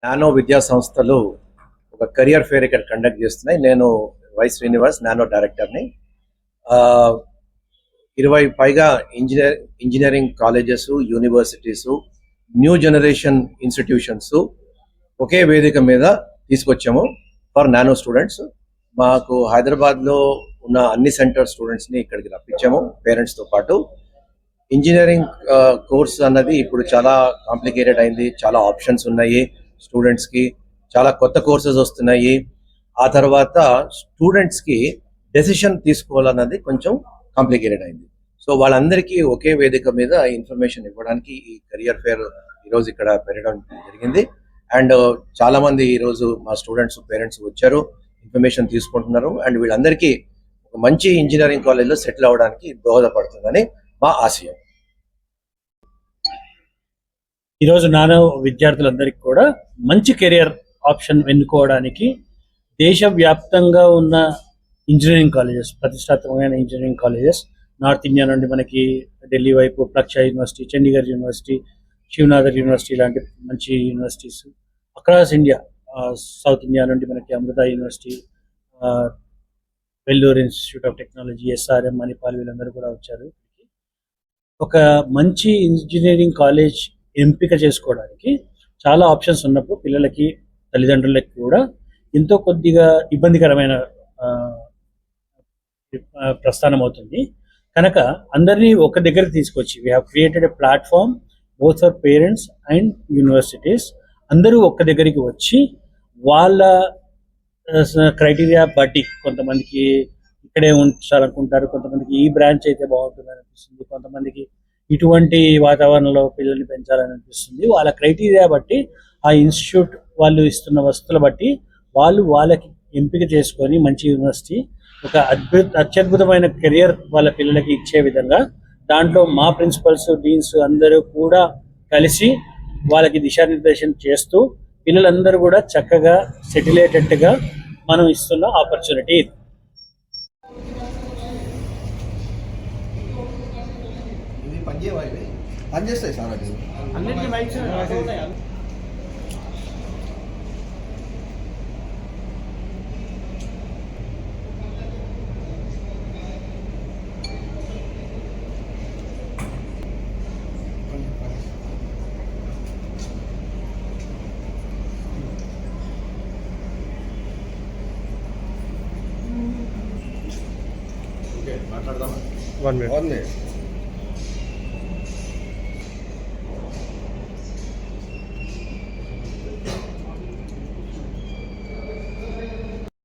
Nano విద్యా సంస్థలు ఒక కెరియర్ ఫేర్ ఇక్కడ కండక్ట్ చేస్తున్నాయి. నేను వై శ్రీనివాస్ నానో డైరెక్టర్ని. 20 పైగా engineering colleges, universities, new generation institutions ఒకే వేదిక మీద తీసుకొచ్చాము ఫర్ నానో స్టూడెంట్స్. మాకు హైదరాబాద్లో ఉన్న అన్ని సెంటర్ స్టూడెంట్స్ని ఇక్కడికి రప్పించాము పేరెంట్స్తో పాటు. ఇంజనీరింగ్ కోర్స్ అన్నది ఇప్పుడు చాలా కాంప్లికేటెడ్ అయింది. చాలా ఆప్షన్స్ ఉన్నాయి స్టూడెంట్స్కి, చాలా కొత్త కోర్సెస్ వస్తున్నాయి. ఆ తర్వాత స్టూడెంట్స్కి డెసిషన్ తీసుకోవాలన్నది కొంచెం కాంప్లికేటెడ్ అయింది. సో వాళ్ళందరికీ ఒకే వేదిక మీద ఇన్ఫర్మేషన్ ఇవ్వడానికి ఈ కెరియర్ ఫేర్ ఈరోజు ఇక్కడ పెట్టడం జరిగింది. అండ్ చాలా మంది ఈరోజు మా స్టూడెంట్స్ పేరెంట్స్ వచ్చారు, ఇన్ఫర్మేషన్ తీసుకుంటున్నారు. అండ్ వీళ్ళందరికీ ఒక మంచి ఇంజనీరింగ్ కాలేజ్లో సెటిల్ అవ్వడానికి దోహదపడుతుందని మా ఆశయం. ఈరోజు నానో విద్యార్థులందరికీ కూడా మంచి కెరియర్ ఆప్షన్ ఎన్నుకోవడానికి దేశవ్యాప్తంగా ఉన్న ఇంజనీరింగ్ కాలేజెస్, ప్రతిష్టాత్మకమైన ఇంజనీరింగ్ కాలేజెస్, నార్త్ ఇండియా నుండి మనకి ఢిల్లీ వైపు Plaksha university, Chandigarh university, Shiv Nadar university లాంటి మంచి universities, across India, south India నుండి మనకి Amrita university, Vellore institute of technology, SRM, Manipal, వీళ్ళందరూ కూడా వచ్చారు. ఒక మంచి ఇంజనీరింగ్ కాలేజ్ ఎంపిక చేసుకోవడానికి చాలా ఆప్షన్స్ ఉన్నప్పుడు పిల్లలకి, తల్లిదండ్రులకి కూడా ఎంతో కొద్దిగా ఇబ్బందికరమైన ప్రస్థానం అవుతుంది. కనుక అందరినీ ఒక దగ్గరికి తీసుకొచ్చి we have created a platform both for parents and universities. అందరూ ఒక్క దగ్గరికి వచ్చి వాళ్ళ క్రైటీరియా బట్టి, కొంతమందికి ఇక్కడే ఉంచాలనుకుంటారు, కొంతమందికి ఈ బ్రాంచ్ అయితే బాగుంటుంది అనిపిస్తుంది, కొంతమందికి ఇటువంటి వాతావరణంలో పిల్లల్ని పెంచాలని అనిపిస్తుంది. వాళ్ళ క్రైటీరియా బట్టి, ఆ ఇన్స్టిట్యూట్ వాళ్ళు ఇస్తున్న వసతులు బట్టి వాళ్ళకి ఎంపిక చేసుకొని మంచి యూనివర్సిటీ, ఒక అత్యద్భుతమైన కెరియర్ వాళ్ళ పిల్లలకి ఇచ్చే విధంగా దాంట్లో మా ప్రిన్సిపల్స్, డీన్స్ అందరూ కూడా కలిసి వాళ్ళకి దిశానిర్దేశం చేస్తూ పిల్లలందరూ కూడా చక్కగా సెటిల్ అయ్యేటట్టుగా మనం ఇస్తున్న ఆపర్చునిటీ. పనిచేస్తాయి సార్, అది అన్నింటినీ మైక్స్ మాట్లాడదామా? 1 minute.